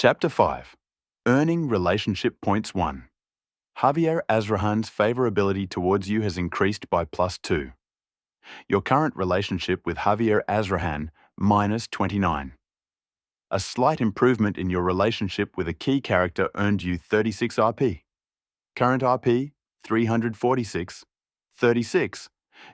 Chapter 5. Earning Relationship Points 1. Javier Azrahan's favorability towards you has increased by +2. Your current relationship with Javier Azrahan, -29. A slight improvement in your relationship with a key character earned you 36 RP. Current RP, 346. 36.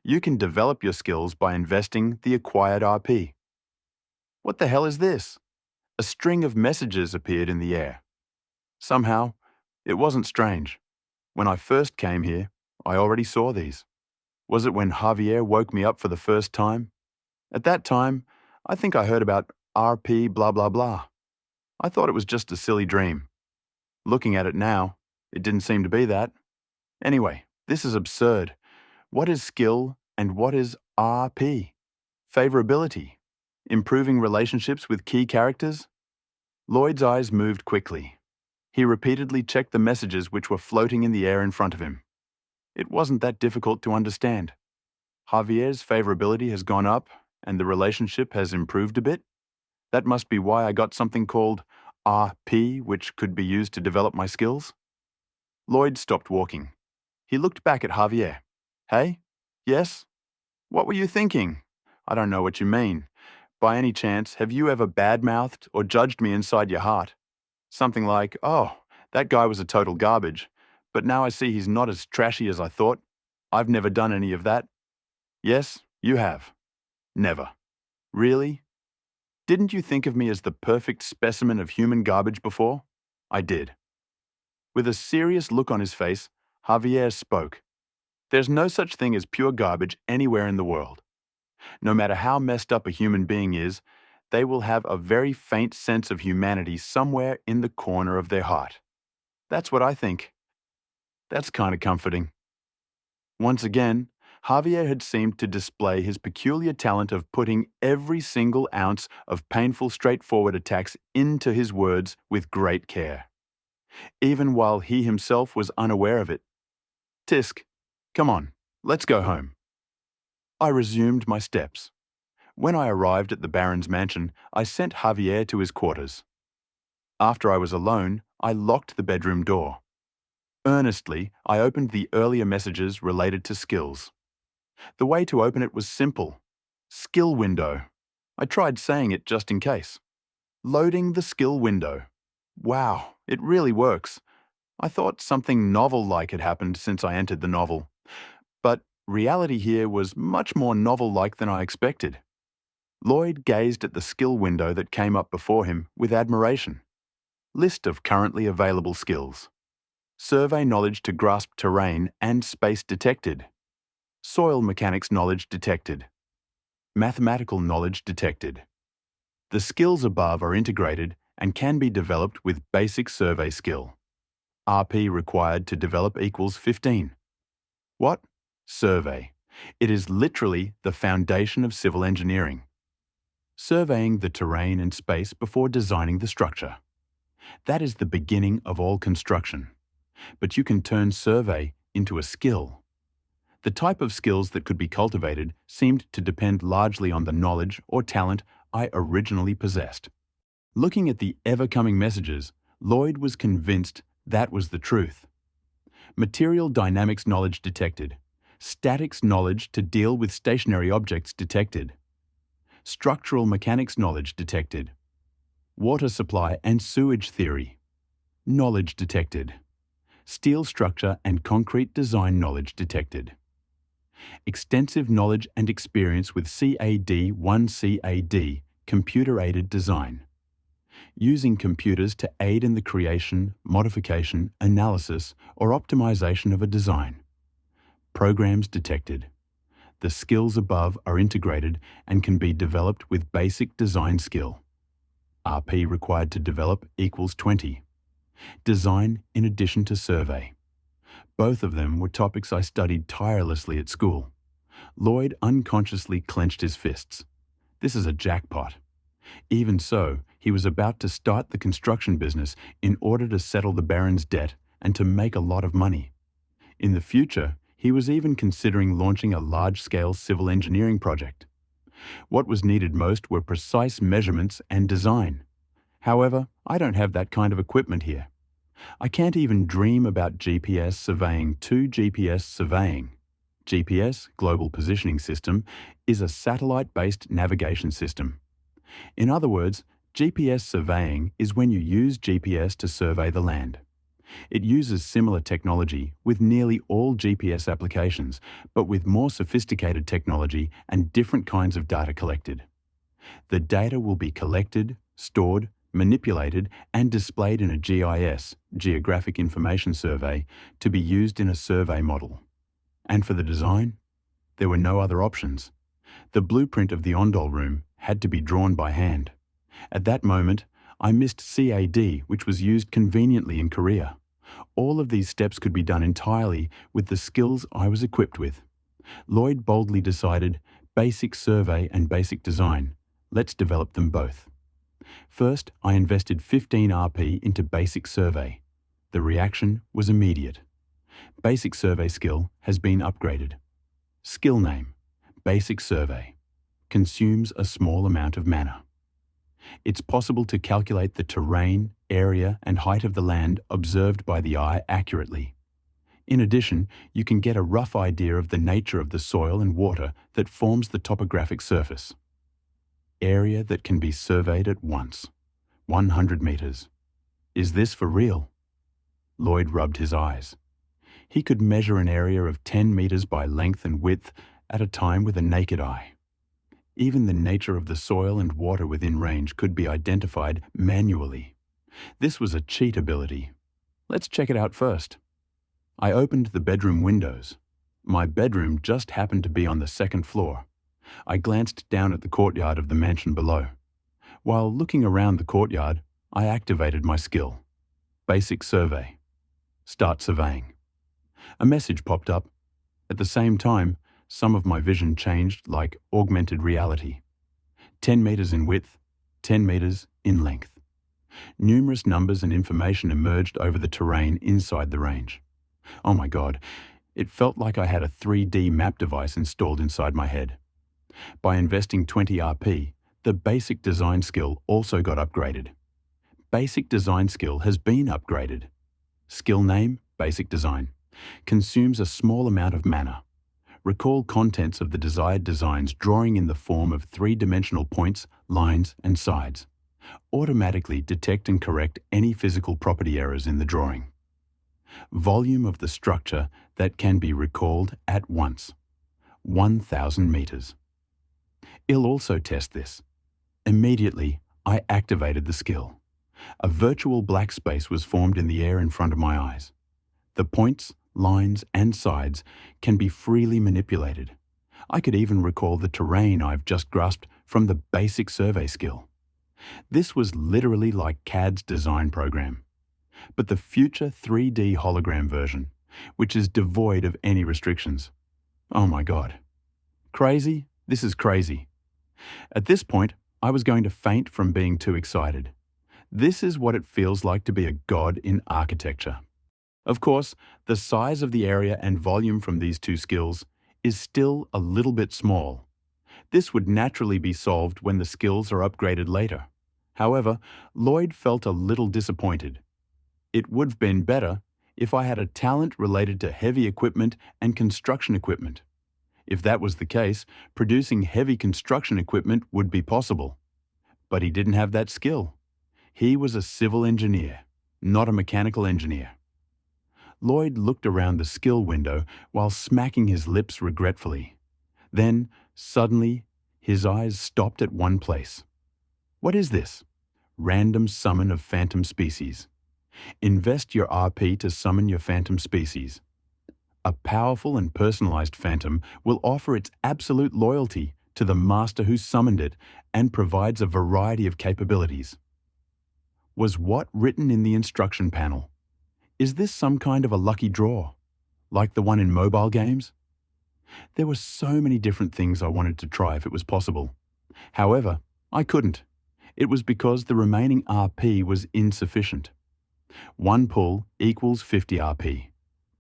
You can develop your skills by investing the acquired RP. What the hell is this? A string of messages appeared in the air. Somehow, it wasn't strange. When I first came here, I already saw these. Was it when Javier woke me up for the first time? At that time, I think I heard about RP blah blah blah. I thought it was just a silly dream. Looking at it now, it didn't seem to be that. Anyway, this is absurd. What is skill and what is RP? Favorability? Improving relationships with key characters? Lloyd's eyes moved quickly. He repeatedly checked the messages which were floating in the air in front of him. It wasn't that difficult to understand. Javier's favorability has gone up and the relationship has improved a bit. That must be why I got something called RP, which could be used to develop my skills. Lloyd stopped walking. He looked back at Javier. Hey? Yes? What were you thinking? I don't know what you mean. By any chance, have you ever badmouthed or judged me inside your heart? Something like, oh, that guy was a total garbage, but now I see he's not as trashy as I thought. I've never done any of that. Yes, you have. Never. Really? Didn't you think of me as the perfect specimen of human garbage before? I did. With a serious look on his face, Javier spoke. There's no such thing as pure garbage anywhere in the world. No matter how messed up a human being is, they will have a very faint sense of humanity somewhere in the corner of their heart. That's what I think. That's kind of comforting. Once again, Javier had seemed to display his peculiar talent of putting every single ounce of painful, straightforward attacks into his words with great care, even while he himself was unaware of it. Tisk, come on, let's go home. I resumed my steps. When I arrived at the Baron's mansion, I sent Javier to his quarters. After I was alone, I locked the bedroom door. Earnestly, I opened the earlier messages related to skills. The way to open it was simple. Skill window. I tried saying it just in case. Loading the skill window. Wow, it really works. I thought something novel-like had happened since I entered the novel. But reality here was much more novel-like than I expected. Lloyd gazed at the skill window that came up before him with admiration. List of currently available skills. Survey knowledge to grasp terrain and space detected. Soil mechanics knowledge detected. Mathematical knowledge detected. The skills above are integrated and can be developed with basic survey skill. RP required to develop equals 15. What? Survey. It is literally the foundation of civil engineering. Surveying the terrain and space before designing the structure. That is the beginning of all construction. But you can turn survey into a skill. The type of skills that could be cultivated seemed to depend largely on the knowledge or talent I originally possessed. Looking at the ever-coming messages, Lloyd was convinced that was the truth. Material dynamics knowledge detected. Statics knowledge to deal with stationary objects detected. Structural mechanics knowledge detected. Water supply and sewage theory. Knowledge detected. Steel structure and concrete design knowledge detected. Extensive knowledge and experience with CAD-1 computer-aided design. Using computers to aid in the creation, modification, analysis, or optimization of a design. Programs detected. The skills above are integrated and can be developed with basic design skill. RP required to develop equals 20. Design in addition to survey. Both of them were topics I studied tirelessly at school. Lloyd unconsciously clenched his fists. This is a jackpot. Even so, he was about to start the construction business in order to settle the Baron's debt and to make a lot of money. In the future, he was even considering launching a large-scale civil engineering project. What was needed most were precise measurements and design. However, I don't have that kind of equipment here. I can't even dream about GPS surveying to GPS surveying. GPS, Global Positioning System, is a satellite-based navigation system. In other words, GPS surveying is when you use GPS to survey the land. It uses similar technology with nearly all GPS applications, but with more sophisticated technology and different kinds of data collected. The data will be collected, stored, manipulated, and displayed in a GIS, Geographic Information Survey, to be used in a survey model. And for the design, there were no other options. The blueprint of the Ondol room had to be drawn by hand. At that moment, I missed CAD, which was used conveniently in Korea. All of these steps could be done entirely with the skills I was equipped with. Lloyd boldly decided, basic survey and basic design. Let's develop them both. First, I invested 15 RP into basic survey. The reaction was immediate. Basic survey skill has been upgraded. Skill name, basic survey. Consumes a small amount of mana. It's possible to calculate the terrain, area, and height of the land observed by the eye accurately. In addition, you can get a rough idea of the nature of the soil and water that forms the topographic surface. Area that can be surveyed at once. 100 meters. Is this for real? Lloyd rubbed his eyes. He could measure an area of 10 meters by length and width at a time with a naked eye. Even the nature of the soil and water within range could be identified manually. This was a cheat ability. Let's check it out first. I opened the bedroom windows. My bedroom just happened to be on the second floor. I glanced down at the courtyard of the mansion below. While looking around the courtyard, I activated my skill. Basic survey. Start surveying. A message popped up. At the same time, some of my vision changed like augmented reality. 10 meters in width, 10 meters in length. Numerous numbers and information emerged over the terrain inside the range. Oh my God, it felt like I had a 3D map device installed inside my head. By investing 20 RP, the basic design skill also got upgraded. Basic design skill has been upgraded. Skill name, basic design. Consumes a small amount of mana. Recall contents of the desired designs drawing in the form of three-dimensional points, lines, and sides. Automatically detect and correct any physical property errors in the drawing. Volume of the structure that can be recalled at once. 1,000 meters. It'll also test this. Immediately, I activated the skill. A virtual black space was formed in the air in front of my eyes. The points, lines, and sides can be freely manipulated. I could even recall the terrain I've just grasped from the basic survey skill. This was literally like CAD's design program. But the future 3D hologram version, which is devoid of any restrictions. Oh my God. Crazy? This is crazy. At this point, I was going to faint from being too excited. This is what it feels like to be a god in architecture. Of course, the size of the area and volume from these two skills is still a little bit small. This would naturally be solved when the skills are upgraded later. However, Lloyd felt a little disappointed. It would have been better if I had a talent related to heavy equipment and construction equipment. If that was the case, producing heavy construction equipment would be possible. But he didn't have that skill. He was a civil engineer, not a mechanical engineer. Lloyd looked around the skill window while smacking his lips regretfully. Then, suddenly, his eyes stopped at one place. What is this? Random summon of phantom species. Invest your RP to summon your phantom species. A powerful and personalized phantom will offer its absolute loyalty to the master who summoned it and provides a variety of capabilities. Was what written in the instruction panel? Is this some kind of a lucky draw, like the one in mobile games? There were so many different things I wanted to try if it was possible. However, I couldn't. It was because the remaining RP was insufficient. One pull equals 50 RP.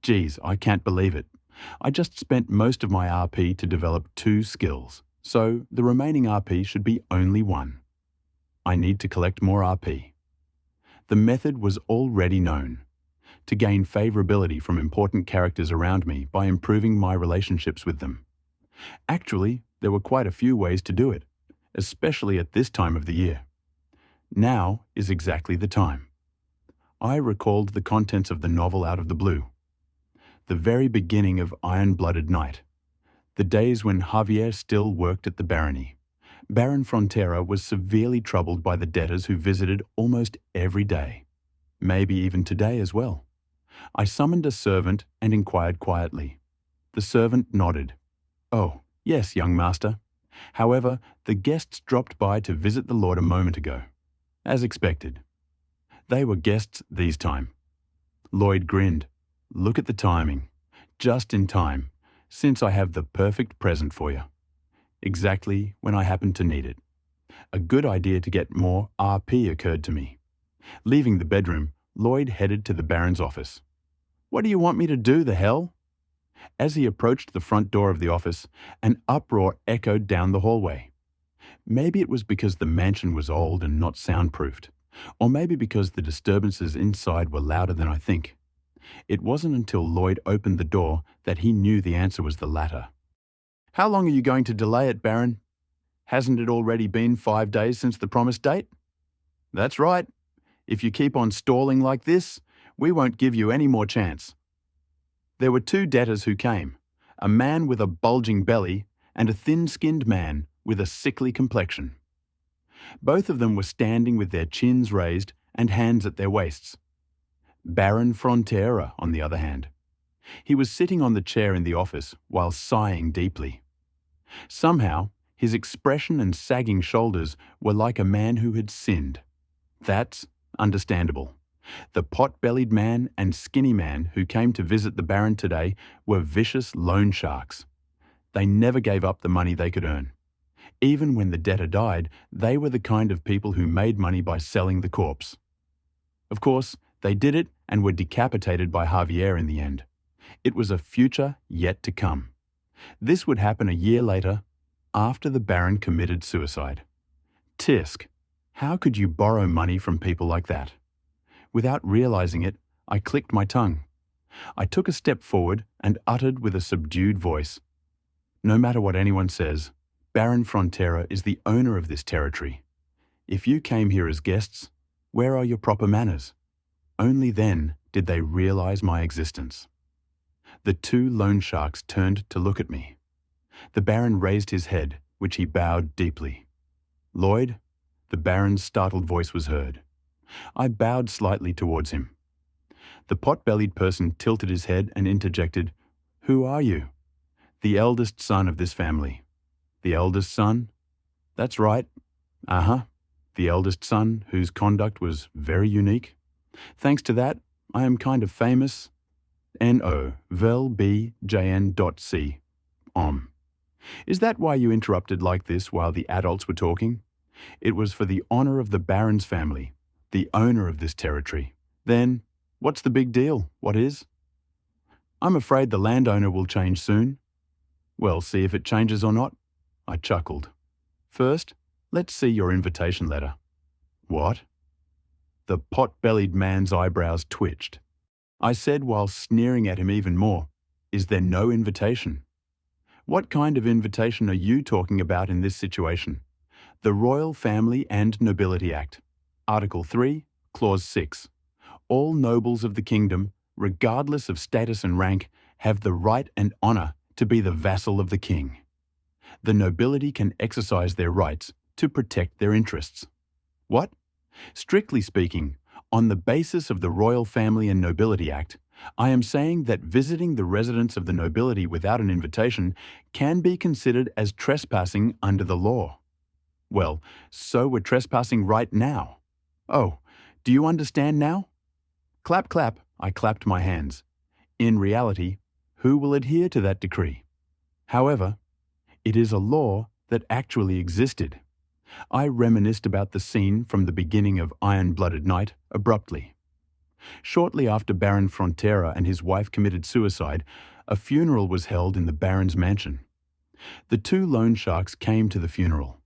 Geez, I can't believe it. I just spent most of my RP to develop 2 skills, so the remaining RP should be only 1. I need to collect more RP. The method was already known: to gain favorability from important characters around me by improving my relationships with them. Actually, there were quite a few ways to do it, especially at this time of the year. Now is exactly the time. I recalled the contents of the novel out of the blue. The very beginning of Iron-Blooded Night. The days when Javier still worked at the barony. Baron Frontera was severely troubled by the debtors who visited almost every day. Maybe even today as well. I summoned a servant and inquired quietly. The servant nodded. "Oh, yes, young master. However, the guests dropped by to visit the Lord a moment ago. As expected." They were guests these time. Lloyd grinned. "Look at the timing. Just in time, since I have the perfect present for you. Exactly when I happen to need it. A good idea to get more RP occurred to me." Leaving the bedroom, Lloyd headed to the Baron's office. "What do you want me to do, the hell?" As he approached the front door of the office, an uproar echoed down the hallway. Maybe it was because the mansion was old and not soundproofed, or maybe because the disturbances inside were louder than I think. It wasn't until Lloyd opened the door that he knew the answer was the latter. "How long are you going to delay it, Baron? Hasn't it already been 5 days since the promised date?" "That's right. If you keep on stalling like this, we won't give you any more chance." There were 2 debtors who came, a man with a bulging belly and a thin-skinned man with a sickly complexion. Both of them were standing with their chins raised and hands at their waists. Baron Frontera, on the other hand. He was sitting on the chair in the office while sighing deeply. Somehow, his expression and sagging shoulders were like a man who had sinned. That's understandable. The pot-bellied man and skinny man who came to visit the Baron today were vicious loan sharks. They never gave up the money they could earn. Even when the debtor died, they were the kind of people who made money by selling the corpse. Of course, they did it and were decapitated by Javier in the end. It was a future yet to come. This would happen a year later, after the Baron committed suicide. Tisk, how could you borrow money from people like that? Without realizing it, I clicked my tongue. I took a step forward and uttered with a subdued voice, "No matter what anyone says, Baron Frontera is the owner of this territory. If you came here as guests, where are your proper manners?" Only then did they realize my existence. The 2 loan sharks turned to look at me. The Baron raised his head, which he bowed deeply. "Lloyd?" The Baron's startled voice was heard. I bowed slightly towards him. The pot-bellied person tilted his head and interjected, "Who are you?" "The eldest son of this family." "The eldest son?" "That's right." "Uh-huh. The eldest son, whose conduct was very unique. Thanks to that, I am kind of famous. N.O. Vel B. Jn.C. Is that why you interrupted like this while the adults were talking? It was for the honor of the Baron's family, the owner of this territory. Then, what's the big deal? What is? I'm afraid the landowner will change soon. Well, see if it changes or not. I chuckled. First, let's see your invitation letter. What? The pot-bellied man's eyebrows twitched. I said while sneering at him even more, "Is there no invitation?" "What kind of invitation are you talking about in this situation?" "The Royal Family and Nobility Act. Article 3, Clause 6. All nobles of the kingdom, regardless of status and rank, have the right and honor to be the vassal of the king. The nobility can exercise their rights to protect their interests." What? Strictly speaking, on the basis of the Royal Family and Nobility Act, I am saying that visiting the residence of the nobility without an invitation can be considered as trespassing under the law. Well, so we're trespassing right now. Oh, do you understand now? Clap, clap, I clapped my hands. In reality, who will adhere to that decree? However, it is a law that actually existed. I reminisced about the scene from the beginning of Iron-Blooded Night abruptly. Shortly after Baron Frontera and his wife committed suicide, a funeral was held in the Baron's mansion. The 2 loan sharks came to the funeral.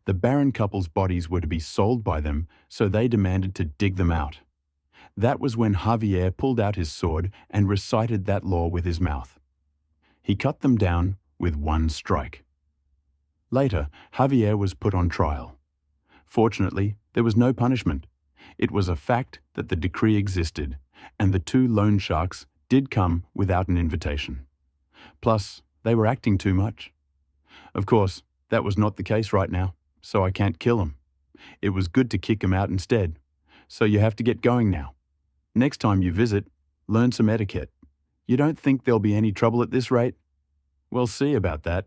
The Baron couple's bodies were to be sold by them, so they demanded to dig them out. That was when Javier pulled out his sword and recited that law with his mouth. He cut them down with one strike. Later, Javier was put on trial. Fortunately, there was no punishment. It was a fact that the decree existed, and the two loan sharks did come without an invitation. Plus, they were acting too much. Of course, that was not the case right now, so I can't kill them. It was good to kick them out instead, so you have to get going now. Next time you visit, learn some etiquette. You don't think there'll be any trouble at this rate? We'll see about that.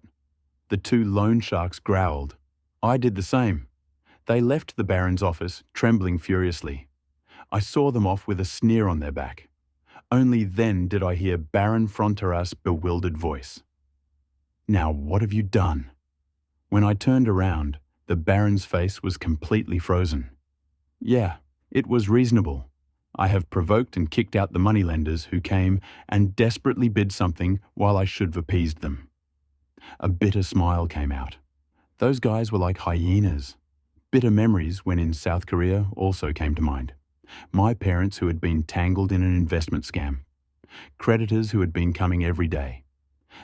The two loan sharks growled. I did the same. They left the Baron's office, trembling furiously. I saw them off with a sneer on their back. Only then did I hear Baron Fronteras' bewildered voice. Now what have you done? When I turned around, the Baron's face was completely frozen. Yeah, it was reasonable. I have provoked and kicked out the moneylenders who came and desperately bid something while I should have appeased them. A bitter smile came out. Those guys were like hyenas. Bitter memories when in South Korea also came to mind. My parents who had been tangled in an investment scam. Creditors who had been coming every day.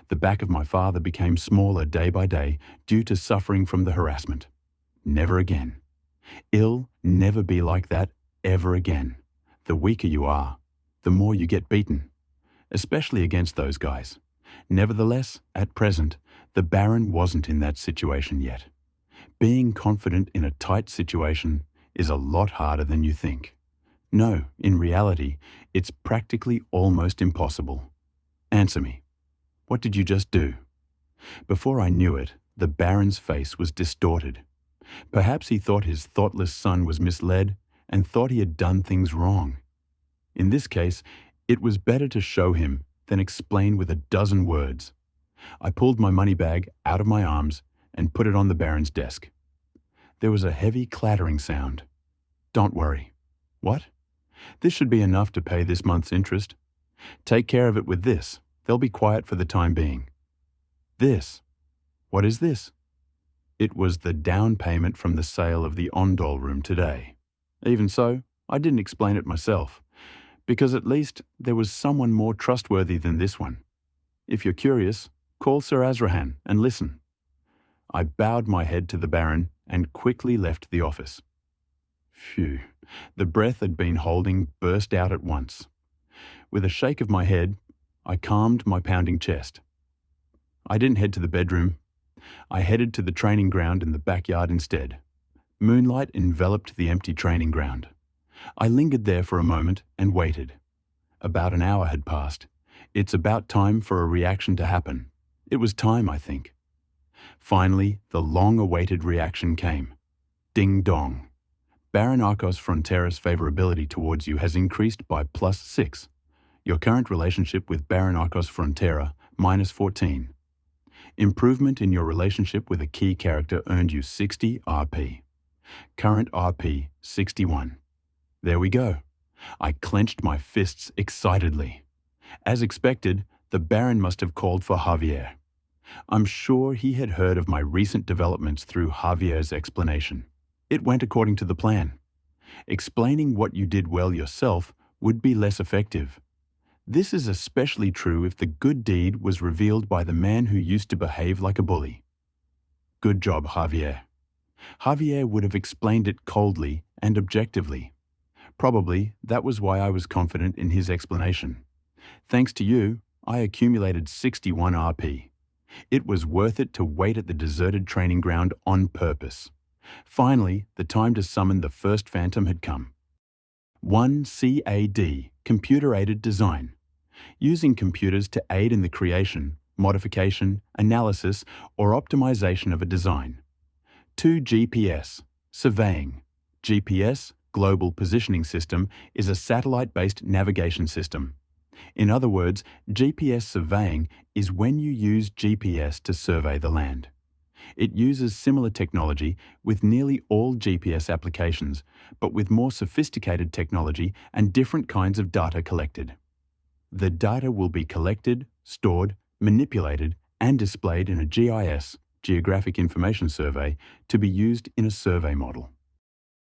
The back of my father became smaller day by day due to suffering from the harassment. Never again. It'll never be like that ever again. The weaker you are, the more you get beaten, especially against those guys. Nevertheless, at present, the Baron wasn't in that situation yet. Being confident in a tight situation is a lot harder than you think. No, in reality, it's practically almost impossible. Answer me. What did you just do? Before I knew it, the Baron's face was distorted. Perhaps he thought his thoughtless son was misled and thought he had done things wrong. In this case, it was better to show him than explain with a dozen words. I pulled my money bag out of my arms and put it on the Baron's desk. There was a heavy clattering sound. Don't worry. What? This should be enough to pay this month's interest. Take care of it with this. They'll be quiet for the time being. This. What is this? It was the down payment from the sale of the Ondol room today. Even so, I didn't explain it myself, because at least there was someone more trustworthy than this one. If you're curious, call Sir Azrahan and listen. I bowed my head to the Baron and quickly left the office. Phew, the breath I'd been holding burst out at once. With a shake of my head, I calmed my pounding chest. I didn't head to the bedroom. I headed to the training ground in the backyard instead. Moonlight enveloped the empty training ground. I lingered there for a moment and waited. About an hour had passed. It's about time for a reaction to happen. It was time, I think. Finally, the long-awaited reaction came. Ding dong. Baron Arcos Fronteras' favorability towards you has increased by +6. Your current relationship with Baron Arcos Frontera, -14. Improvement in your relationship with a key character earned you 60 RP. Current RP, 61. There we go. I clenched my fists excitedly. As expected, the Baron must have called for Javier. I'm sure he had heard of my recent developments through Javier's explanation. It went according to the plan. Explaining what you did well yourself would be less effective. This is especially true if the good deed was revealed by the man who used to behave like a bully. Good job, Javier. Javier would have explained it coldly and objectively. Probably that was why I was confident in his explanation. Thanks to you, I accumulated 61 RP. It was worth it to wait at the deserted training ground on purpose. Finally, the time to summon the first phantom had come. 1 CAD, Computer-Aided Design. Using computers to aid in the creation, modification, analysis, or optimization of a design. 2 GPS, Surveying. GPS, Global Positioning System, is a satellite-based navigation system. In other words, GPS surveying is when you use GPS to survey the land. It uses similar technology with nearly all GPS applications, but with more sophisticated technology and different kinds of data collected. The data will be collected, stored, manipulated, and displayed in a GIS, Geographic Information Survey, to be used in a survey model.